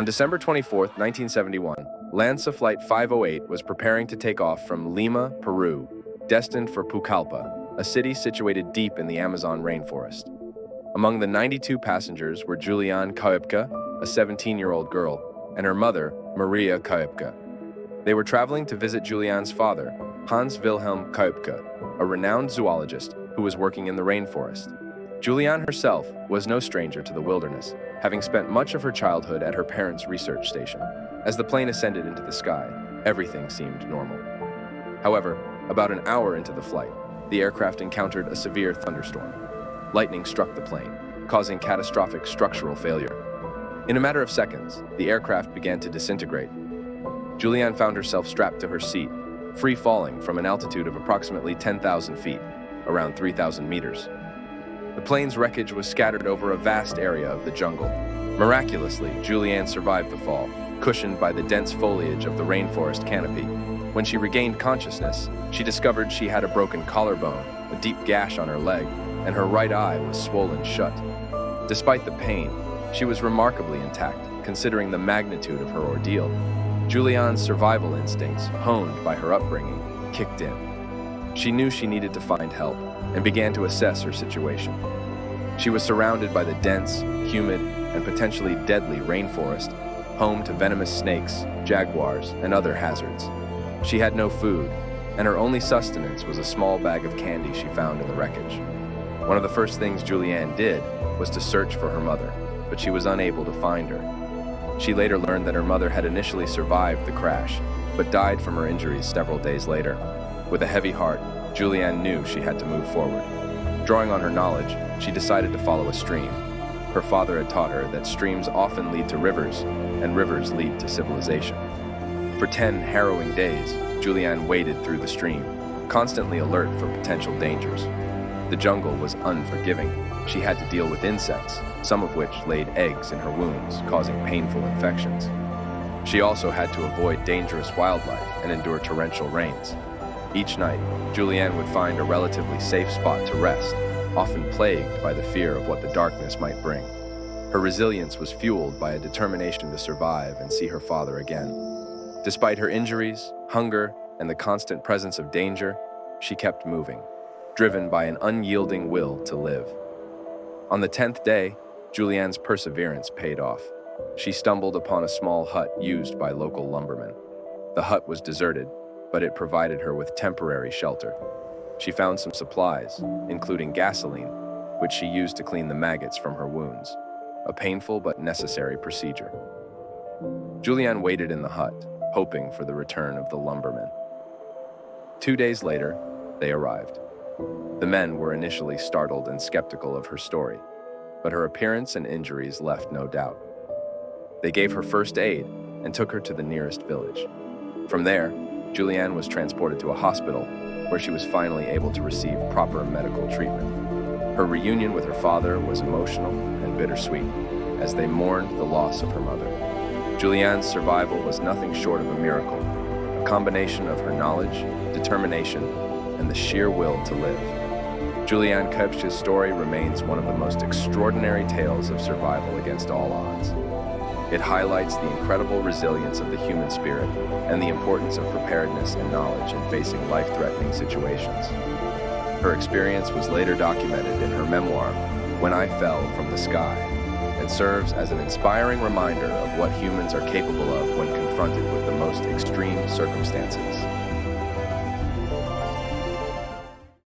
On December 24, 1971, LANSA Flight 508 was preparing to take off from Lima, Peru, destined for Pucallpa, a city situated deep in the Amazon rainforest. Among the 92 passengers were Juliane Koepcke, a 17-year-old girl, and her mother, Maria Koepcke. They were traveling to visit Juliane's father, Hans Wilhelm Koepcke, a renowned zoologist who was working in the rainforest. Juliane herself was no stranger to the wilderness, having spent much of her childhood at her parents' research station. As the plane ascended into the sky, everything seemed normal. However, about an hour into the flight, the aircraft encountered a severe thunderstorm. Lightning struck the plane, causing catastrophic structural failure. In a matter of seconds, the aircraft began to disintegrate. Juliane found herself strapped to her seat, free falling from an altitude of approximately 10,000 feet, around 3,000 meters. The plane's wreckage was scattered over a vast area of the jungle. Miraculously, Juliane survived the fall, cushioned by the dense foliage of the rainforest canopy. When she regained consciousness, she discovered she had a broken collarbone, a deep gash on her leg, and her right eye was swollen shut. Despite the pain, she was remarkably intact, considering the magnitude of her ordeal. Juliane's survival instincts, honed by her upbringing, kicked in. She knew she needed to find help and began to assess her situation. She was surrounded by the dense, humid, and potentially deadly rainforest, home to venomous snakes, jaguars, and other hazards. She had no food, and her only sustenance was a small bag of candy she found in the wreckage. One of the first things Juliane did was to search for her mother, but she was unable to find her. She later learned that her mother had initially survived the crash, but died from her injuries several days later. With a heavy heart, Juliane knew she had to move forward. Drawing on her knowledge, she decided to follow a stream. Her father had taught her that streams often lead to rivers, and rivers lead to civilization. For 10 harrowing days, Juliane waded through the stream, constantly alert for potential dangers. The jungle was unforgiving. She had to deal with insects, some of which laid eggs in her wounds, causing painful infections. She also had to avoid dangerous wildlife and endure torrential rains. Each night, Juliane would find a relatively safe spot to rest, often plagued by the fear of what the darkness might bring. Her resilience was fueled by a determination to survive and see her father again. Despite her injuries, hunger, and the constant presence of danger, she kept moving, driven by an unyielding will to live. On the 10th day, Juliane's perseverance paid off. She stumbled upon a small hut used by local lumbermen. The hut was deserted, but it provided her with temporary shelter. She found some supplies, including gasoline, which she used to clean the maggots from her wounds, a painful but necessary procedure. Juliane waited in the hut, hoping for the return of the lumbermen. 2 days later, they arrived. The men were initially startled and skeptical of her story, but her appearance and injuries left no doubt. They gave her first aid and took her to the nearest village. From there, Juliane was transported to a hospital where she was finally able to receive proper medical treatment. Her reunion with her father was emotional and bittersweet as they mourned the loss of her mother. Juliane's survival was nothing short of a miracle, a combination of her knowledge, determination, and the sheer will to live. Juliane Koepcke's story remains one of the most extraordinary tales of survival against all odds. It highlights the incredible resilience of the human spirit and the importance of preparedness and knowledge in facing life-threatening situations. Her experience was later documented in her memoir, When I Fell from the Sky, and serves as an inspiring reminder of what humans are capable of when confronted with the most extreme circumstances.